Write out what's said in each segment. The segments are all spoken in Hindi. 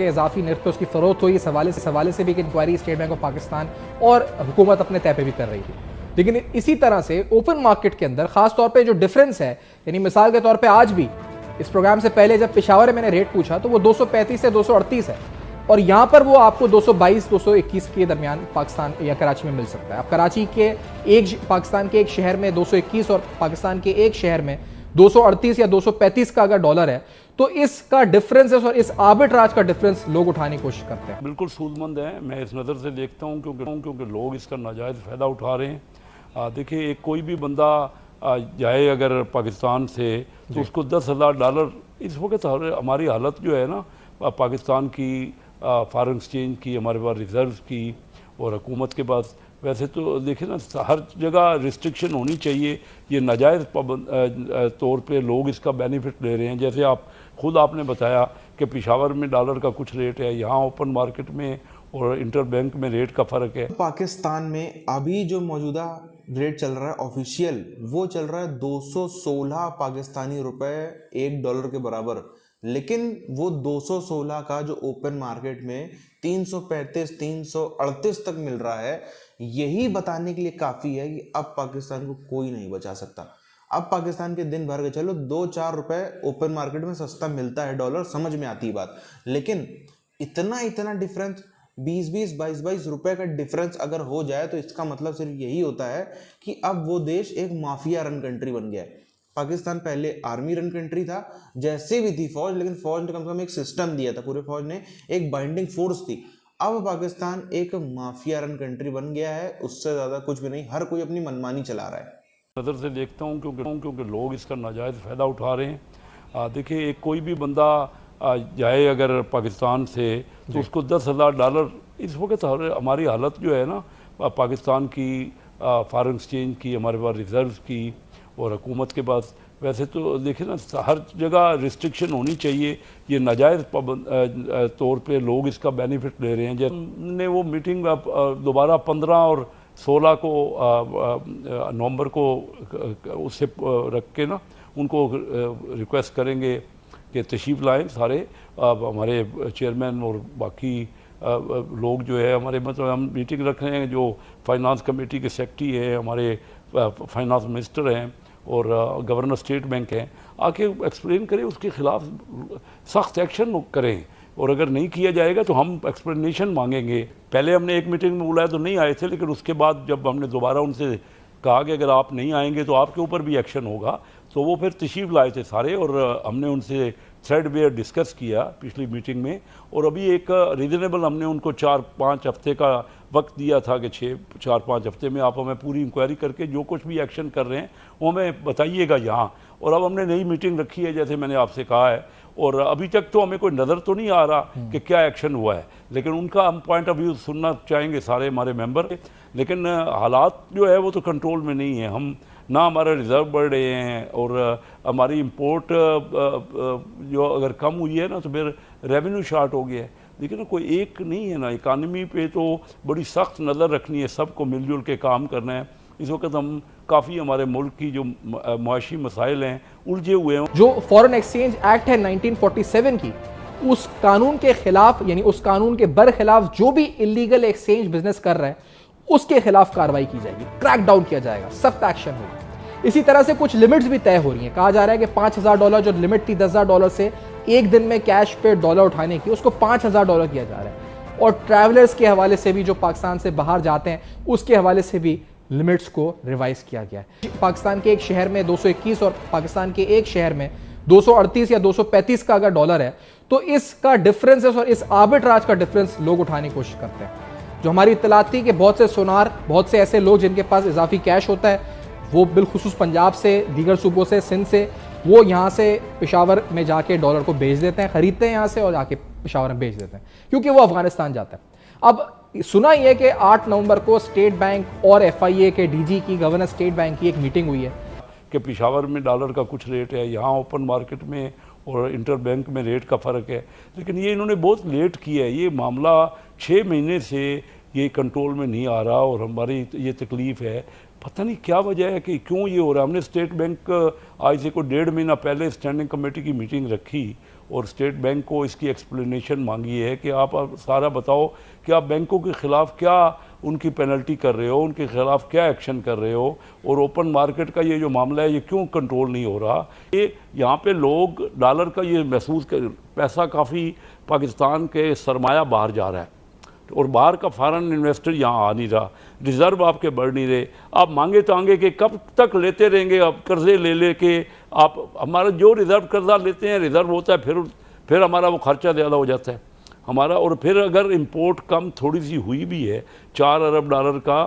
इजाफी निर्ख पे उसकी फरोख्त हुई, इस हवाले से भी एक inquiry state bank of Pakistan और हुकूमत अपने तय पे भी कर रही थी। लेकिन इसी तरह से ओपन मार्केट के अंदर खास तौर पे जो डिफरेंस है, यानी मिसाल के तौर पे आज भी इस प्रोग्राम से पहले जब पेशावर में मैंने रेट पूछा तो वो 235 से 238 है, और यहां पर वो आपको 222 221 के दरमियान पाकिस्तान या कराची में मिल सकता है। अब कराची के पाकिस्तान के एक शहर में 221 और पाकिस्तान के एक शहर में 238 या 235 का अगर डॉलर है तो इसका डिफरेंस और इस आर्बिट्राज का डिफरेंस लोग उठाने की कोशिश करते हैं। बिल्कुल सूदमंद है, मैं इस नज़र से देखता हूँ क्योंकि लोग इसका नाजायज़ फ़ायदा उठा रहे हैं। देखिए, कोई भी बंदा जाए अगर पाकिस्तान से तो उसको $10,000 इस वक्त हमारी हालत जो है ना पाकिस्तान की फॉरेन एक्सचेंज की, हमारे पास रिजर्व की और हुकूमत के पास, वैसे तो देखिए ना हर जगह रिस्ट्रिक्शन होनी चाहिए। ये नाजायज़ तौर पे लोग इसका बेनिफिट ले रहे हैं। जैसे आपने बताया कि पेशावर में डॉलर का कुछ रेट है, यहाँ ओपन मार्केट में और इंटर बैंक में रेट का फ़र्क है। पाकिस्तान में अभी जो मौजूदा रेट चल रहा है ऑफिशियल, वो चल रहा है 216 पाकिस्तानी रुपए $1 के बराबर, लेकिन वो 216 का जो ओपन मार्केट में 335 338 तक मिल रहा है, यही बताने के लिए काफ़ी है कि अब पाकिस्तान को कोई नहीं बचा सकता। अब पाकिस्तान के दिन भर के चलो 2-4 रुपए ओपन मार्केट में सस्ता मिलता है डॉलर, समझ में आती है बात, लेकिन इतना डिफरेंस 20-20 22-22 रुपए का डिफरेंस अगर हो जाए तो इसका मतलब सिर्फ यही होता है कि अब वो देश एक माफिया रन कंट्री बन गया है। पाकिस्तान पहले आर्मी रन कंट्री था, जैसे भी थी फौज, लेकिन फौज ने कम से कम एक सिस्टम दिया था, पूरे फौज ने एक बाइंडिंग फोर्स थी। अब पाकिस्तान एक माफिया रन कंट्री बन गया है, उससे ज़्यादा कुछ भी नहीं, हर कोई अपनी मनमानी चला रहा है। नज़र से देखता हूँ क्योंकि लोग इसका नाजायज़ फ़ायदा उठा रहे हैं। देखिए, कोई भी बंदा जाए अगर पाकिस्तान से तो उसको $10,000 इस वक्त हमारी हालत जो है ना पाकिस्तान की फॉरेन एक्सचेंज की, हमारे पास रिजर्व की और हुकूमत के पास, वैसे तो देखिए ना हर जगह रिस्ट्रिक्शन होनी चाहिए। ये नाजायज़ तौर पे लोग इसका बेनिफिट ले रहे हैं। जैसे हमने वो मीटिंग दोबारा 15 और 16 को नवंबर को उससे रख के ना उनको रिक्वेस्ट करेंगे कि तशरीफ़ लाएँ सारे हमारे चेयरमैन और बाकी लोग जो है हमारे, मतलब हम मीटिंग रख रहे हैं, जो फाइनेंस कमेटी के सेक्रेटरी हैं, हमारे फाइनेंस मिनिस्टर हैं और गवर्नर स्टेट बैंक हैं, आके एक्सप्लेन करें, उसके ख़िलाफ़ सख्त एक्शन करें, और अगर नहीं किया जाएगा तो हम एक्सप्लेनेशन मांगेंगे। पहले हमने एक मीटिंग में बुलाया तो नहीं आए थे, लेकिन उसके बाद जब हमने दोबारा उनसे कहा कि अगर आप नहीं आएंगे तो आपके ऊपर भी एक्शन होगा, तो वो फिर तशरीफ़ लाए थे सारे, और हमने उनसे थ्रेडवेयर डिस्कस किया पिछली मीटिंग में, और अभी एक रीज़नेबल हमने उनको 4-5 हफ्ते का वक्त दिया था कि 4-5 हफ्ते में आप हमें पूरी इंक्वायरी करके जो कुछ भी एक्शन कर रहे हैं वो हमें बताइएगा यहाँ। और अब हमने नई मीटिंग रखी है, जैसे मैंने आपसे कहा है, और अभी तक तो हमें कोई नज़र तो नहीं आ रहा कि क्या एक्शन हुआ है, लेकिन उनका हम पॉइंट ऑफ व्यू सुनना चाहेंगे सारे हमारे मेंबर। लेकिन हालात जो है वो तो कंट्रोल में नहीं है, हम ना हमारा रिज़र्व बढ़ रहे हैं, और हमारी इंपोर्ट जो अगर कम हुई है ना तो फिर रेवेन्यू शॉर्ट हो गया है। देखिए ना, कोई एक नहीं है ना, इकानमी पे तो बड़ी सख्त नज़र रखनी है, सबको मिलजुल के काम करना है। इस वक्त हम काफ़ी हमारे मुल्क की जो मुआशी मसाइल हैं उलझे हुए हैं। जो फॉरेन एक्सचेंज एक्ट है 1947 की, उस कानून के खिलाफ, यानी उस कानून के बरखिलाफ जो भी इलीगल एक्सचेंज बिजनेस कर रहे हैं उसके खिलाफ कार्रवाई की जाएगी, क्रैक डाउन किया जाएगा, सख्त एक्शन होगा। इसी तरह से कुछ लिमिट्स भी तय हो रही हैं। कहा जा रहा है कि $5,000 जो लिमिट थी $10,000 से एक दिन में कैश पे डॉलर उठाने की, उसको $5,000 किया जा रहा है। और ट्रैवलर्स के हवाले से भी, जो पाकिस्तान से बाहर जाते हैं, उसके हवाले से भी लिमिट्स को रिवाइज किया गया है। पाकिस्तान के एक शहर में 221 और पाकिस्तान के एक शहर में 238 या 235 का अगर डॉलर है तो इसका डिफरेंस और इस आर्बिट्राज का डिफरेंस लोग उठाने की कोशिश करते हैं। जो हमारी इत्तलात थी कि बहुत से सुनार, बहुत से ऐसे लोग जिनके पास इजाफी कैश होता है, वो बिलखुसूस पंजाब से, दीगर सूबों से, सिंध से, वो यहाँ से पेशावर में जाके डॉलर को बेच देते हैं, खरीदते हैं यहाँ से और जाके पेशावर में बेच देते हैं, क्योंकि वो अफगानिस्तान जाता है। अब सुना ही है कि 8 नवंबर को स्टेट बैंक और FIA के DG की, गवर्नर स्टेट बैंक की एक मीटिंग हुई है कि पेशावर में डॉलर का कुछ रेट है, यहाँ ओपन मार्केट में और इंटर बैंक में रेट का फ़र्क है, लेकिन ये इन्होंने बहुत लेट किया है। ये मामला 6 महीने से ये कंट्रोल में नहीं आ रहा और हमारी ये तकलीफ़ है। पता नहीं क्या वजह है कि क्यों ये हो रहा है। हमने स्टेट बैंक आज से कोई 1.5 महीना पहले स्टैंडिंग कमेटी की मीटिंग रखी और स्टेट बैंक को इसकी एक्सप्लेनेशन मांगी है कि आप अब सारा बताओ कि आप बैंकों के ख़िलाफ़ क्या उनकी पेनल्टी कर रहे हो, उनके ख़िलाफ़ क्या एक्शन कर रहे हो, और ओपन मार्केट का ये जो मामला है ये क्यों कंट्रोल नहीं हो रहा। ये यहाँ पे लोग डॉलर का ये महसूस कर, पैसा काफ़ी पाकिस्तान के सरमाया बाहर जा रहा है और बाहर का फॉरेन इन्वेस्टर यहाँ आ नहीं रहा, रिज़र्व आपके बढ़ नहीं रहे। आप मांगे तांगे कि कब तक लेते रहेंगे, आप कर्जे ले के आप हमारा जो रिज़र्व कर्जा लेते हैं रिज़र्व होता है, फिर हमारा वो खर्चा ज़्यादा हो जाता है हमारा। और फिर अगर इंपोर्ट कम थोड़ी सी हुई भी है, 4 अरब डॉलर का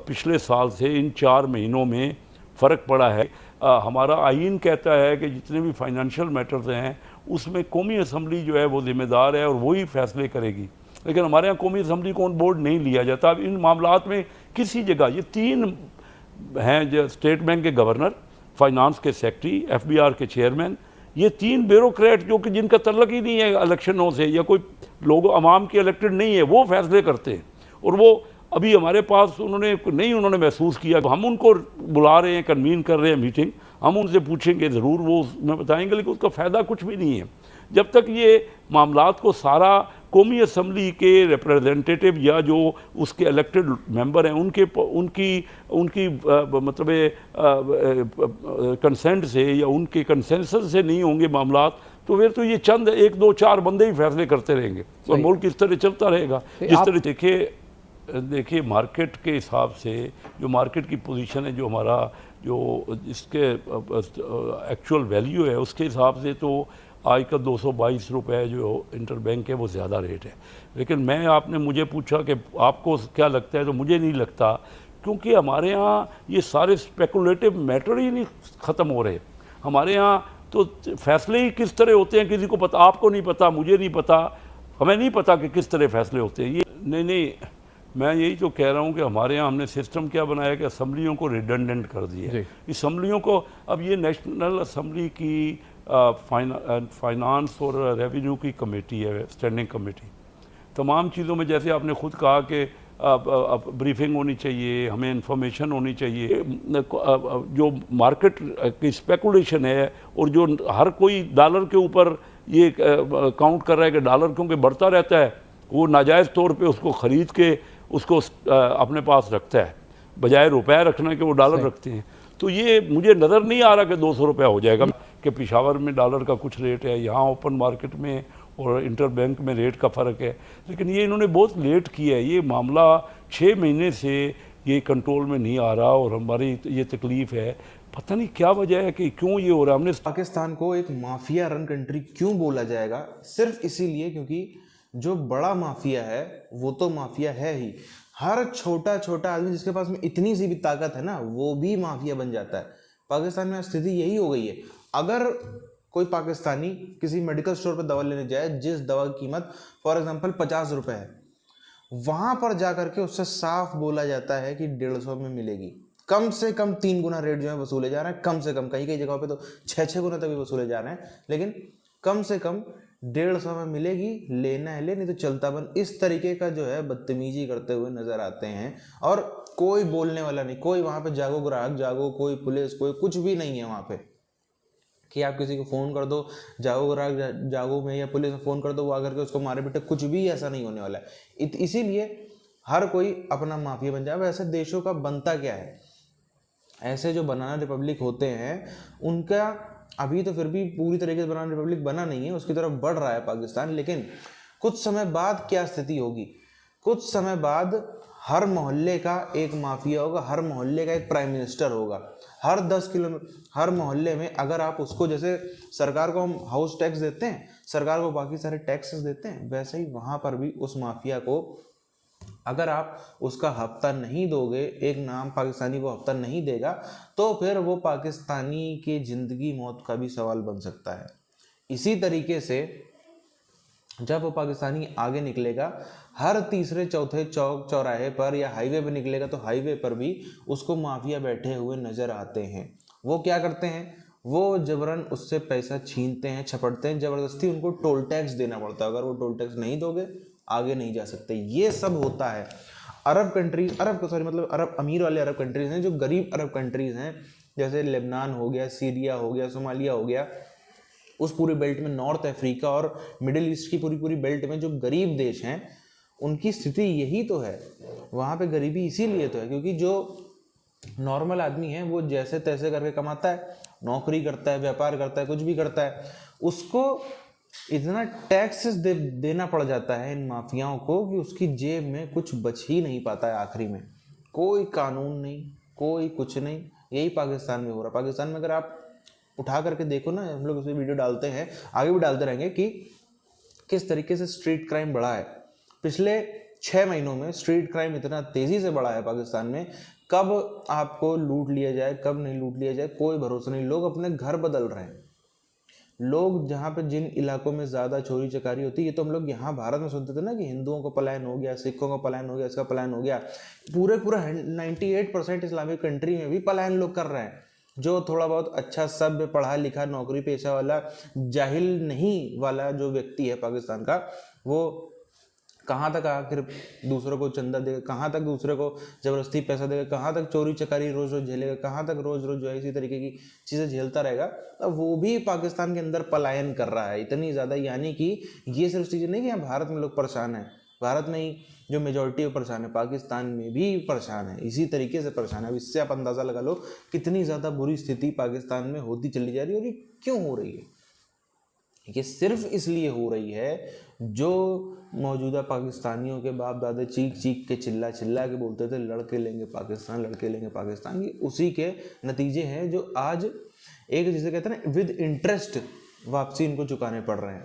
पिछले साल से इन 4 महीनों में फ़र्क पड़ा है। हमारा आइन कहता है कि जितने भी फाइनेंशियल मैटर्स हैं उसमें कौमी असम्बली जो है वो ज़िम्मेदार है और वही फैसले करेगी, लेकिन हमारे यहाँ कौमी असम्बली को ऑन बोर्ड नहीं लिया जाता। अब इन मामलात में किसी जगह ये 3 हैं जो स्टेट बैंक के गवर्नर, फाइनेंस के सेक्रेटरी, FBR के चेयरमैन, ये 3 ब्यूरोक्रेट जो कि जिनका तल्लक ही नहीं है इलेक्शनों से या कोई लोग अवाम के इलेक्टेड नहीं है, वो फैसले करते हैं। और वो अभी हमारे पास उन्होंने महसूस किया, हम उनको बुला रहे हैं, कन्वीन कर रहे हैं मीटिंग, हम उनसे पूछेंगे ज़रूर, वो उसमें बताएंगे, लेकिन उसका फ़ायदा कुछ भी नहीं है जब तक ये मामलात को सारा कौमी असम्बली के रिप्रेजेंटेटिव या जो उसके इलेक्टेड मेंबर हैं उनकी मतलब कंसेंट से या उनके कंसेंसस से नहीं होंगे मामलात, तो फिर तो ये चंद 1 2 4 बंदे ही फैसले करते रहेंगे और मुल्क इस तरह चलता रहेगा। जिस तरह देखिए मार्केट के हिसाब से जो मार्केट की पोजीशन है, जो हमारा जो इसके एक्चुअल वैल्यू है उसके हिसाब से तो आज का 222 रुपये जो इंटर बैंक है वो ज़्यादा रेट है। लेकिन आपने मुझे पूछा कि आपको क्या लगता है, तो मुझे नहीं लगता, क्योंकि हमारे यहाँ ये सारे स्पेकुलेटिव मैटर ही नहीं ख़त्म हो रहे। हमारे यहाँ तो फैसले ही किस तरह होते हैं किसी को पता, आपको नहीं पता, मुझे नहीं पता, हमें नहीं पता कि किस तरह फैसले होते हैं। ये नहीं, मैं यही तो कह रहा हूँ कि हमारे यहाँ हमने सिस्टम क्या बनाया कि असम्बलियों को रिडंडेंट कर दिया। असम्बलियों को अब ये नेशनल असम्बली की फाइनेंस और रेवेन्यू की कमेटी है, स्टैंडिंग कमेटी, तमाम चीज़ों में जैसे आपने खुद कहा कि ब्रीफिंग होनी चाहिए, हमें इंफॉर्मेशन होनी चाहिए, जो मार्केट की स्पेकुलेशन है और जो हर कोई डॉलर के ऊपर ये काउंट कर रहा है कि डॉलर क्योंकि बढ़ता रहता है, वो नाजायज़ तौर पे उसको ख़रीद के उसको अपने पास रखता है, बजाय रुपए रखना कि वो डॉलर रखते हैं। तो ये मुझे नज़र नहीं आ रहा कि 200 रुपया हो जाएगा, कि पेशावर में डॉलर का कुछ रेट है, यहाँ ओपन मार्केट में और इंटर बैंक में रेट का फ़र्क है, लेकिन ये इन्होंने बहुत लेट किया है। ये मामला 6 महीने से ये कंट्रोल में नहीं आ रहा और हमारी ये तकलीफ़ है, पता नहीं क्या वजह है कि क्यों ये हो रहा है। हमने पाकिस्तान को एक माफिया रन कंट्री क्यों बोला जाएगा, सिर्फ इसीलिए क्योंकि जो बड़ा माफिया है वो तो माफिया है ही, हर छोटा छोटा आदमी जिसके पास में इतनी सी भी ताकत है ना वो भी माफिया बन जाता है। पाकिस्तान में स्थिति यही हो गई है। अगर कोई पाकिस्तानी किसी मेडिकल स्टोर पर दवा लेने जाए जिस दवा की कीमत फॉर एग्जांपल 50 रुपए है, वहां पर जाकर के उससे साफ बोला जाता है कि 150 में मिलेगी। कम से कम 3 गुना रेट जो है वसूले जा रहे हैं, कम से कम, कई कई जगहों पे तो 6 गुना तक भी वसूले जा रहे हैं, लेकिन कम से कम 150 में मिलेगी, लेना है ले, नहीं तो चलता बन। इस तरीके का जो है बदतमीजी करते हुए नजर आते हैं और कोई बोलने वाला नहीं, कोई वहां पे जागो ग्राहक जागो, कोई पुलिस, कोई कुछ भी नहीं है वहां पे कि आप किसी को फोन कर दो जागो ग्राहक जागो में या पुलिस में फोन कर दो, वो आकर के उसको मारे पीटे, कुछ भी ऐसा नहीं होने वाला है। इसीलिए हर कोई अपना माफिया बन जाए। ऐसे देशों का बनता क्या है, ऐसे जो बनाना रिपब्लिक होते हैं उनका अभी तो फिर भी पूरी तरीके से बनाना रिपब्लिक बना नहीं है, उसकी तरफ बढ़ रहा है पाकिस्तान, लेकिन कुछ समय बाद क्या स्थिति होगी, कुछ समय बाद हर मोहल्ले का एक माफिया होगा, हर मोहल्ले का एक प्राइम मिनिस्टर होगा। हर 10 किलोमीटर हर मोहल्ले में अगर आप उसको, जैसे सरकार को हम हाउस टैक्स देते हैं, सरकार को बाकी सारे टैक्सेस देते हैं, वैसे ही वहां पर भी उस माफिया को अगर आप उसका हफ्ता नहीं दोगे, एक नाम पाकिस्तानी को हफ्ता नहीं देगा, तो फिर वो पाकिस्तानी की जिंदगी मौत का भी सवाल बन सकता है। इसी तरीके से जब वो पाकिस्तानी आगे निकलेगा, हर तीसरे चौथे चौक चौराहे पर या हाईवे पर निकलेगा, तो हाईवे पर भी उसको माफिया बैठे हुए नजर आते हैं। वो क्या करते हैं, वो जबरन उससे पैसा छीनते हैं, छपटते हैं, जबरदस्ती उनको टोल टैक्स देना पड़ता है। अगर वो टोल टैक्स नहीं दोगे आगे नहीं जा सकते। ये सब होता है। अरब अमीर वाले अरब कंट्रीज हैं, जो गरीब अरब कंट्रीज हैं, जैसे लेबनान हो गया, सीरिया हो गया, सोमालिया हो गया, उस पूरे बेल्ट में नॉर्थ अफ्रीका और मिडिल ईस्ट की पूरी पूरी बेल्ट में जो गरीब देश हैं उनकी स्थिति यही तो है। वहाँ पे गरीबी इसीलिए तो है क्योंकि जो नॉर्मल आदमी है वो जैसे तैसे करके कमाता है, नौकरी करता है, व्यापार करता है, कुछ भी करता है, उसको इतना टैक्सेस देना पड़ जाता है इन माफियाओं को कि उसकी जेब में कुछ बच ही नहीं पाता है आखिरी में। कोई कानून नहीं, कोई कुछ नहीं। यही पाकिस्तान में हो रहा है। पाकिस्तान में अगर आप उठा करके देखो ना, हम लोग उस पर वीडियो डालते हैं, आगे भी डालते रहेंगे कि किस तरीके से स्ट्रीट क्राइम बढ़ा है। पिछले 6 महीनों में स्ट्रीट क्राइम इतना तेजी से बढ़ा है पाकिस्तान में, कब आपको लूट लिया जाए कब नहीं लूट लिया जाए कोई भरोसा नहीं। लोग अपने घर बदल रहे हैं। लोग जहाँ पे जिन इलाकों में ज़्यादा चोरी चकारी होती है, ये तो हम लोग यहाँ भारत में सुनते थे ना कि हिंदुओं को पलायन हो गया, सिखों का पलायन हो गया, इसका पलायन हो गया। पूरा 98% इस्लामिक कंट्री में भी पलायन लोग कर रहे हैं। जो थोड़ा बहुत अच्छा सभ्य पढ़ा लिखा नौकरी पेशा वाला जाहिल नहीं वाला जो व्यक्ति है पाकिस्तान का, वो कहाँ तक आखिर दूसरों को चंदा देगा, कहाँ तक दूसरे को जबरदस्ती पैसा देगा, कहाँ तक चोरी चकारी रोज रोज झेलेगा, कहाँ तक रोज रोज जो है इसी तरीके की चीज़ें झेलता रहेगा। अब वो भी पाकिस्तान के अंदर पलायन कर रहा है इतनी ज़्यादा। यानी कि ये सिर्फ चीज़ें नहीं कि यहाँ भारत में लोग परेशान हैं, भारत में ही जो मेजोरिटी है परेशान है, पाकिस्तान में भी परेशान है, इसी तरीके से परेशान है। अब इससे आप अंदाज़ा लगा लो कितनी ज़्यादा बुरी स्थिति पाकिस्तान में होती चली जा रही है। और ये क्यों हो रही है? ये सिर्फ इसलिए हो रही है जो मौजूदा पाकिस्तानियों के बाप दादा चीख चीख के चिल्ला चिल्ला के बोलते थे लड़के लेंगे पाकिस्तान, लड़के लेंगे पाकिस्तान, ये उसी के नतीजे हैं जो आज एक जिसे कहते हैं ना विद इंटरेस्ट वापसी इनको चुकाने पड़ रहे हैं।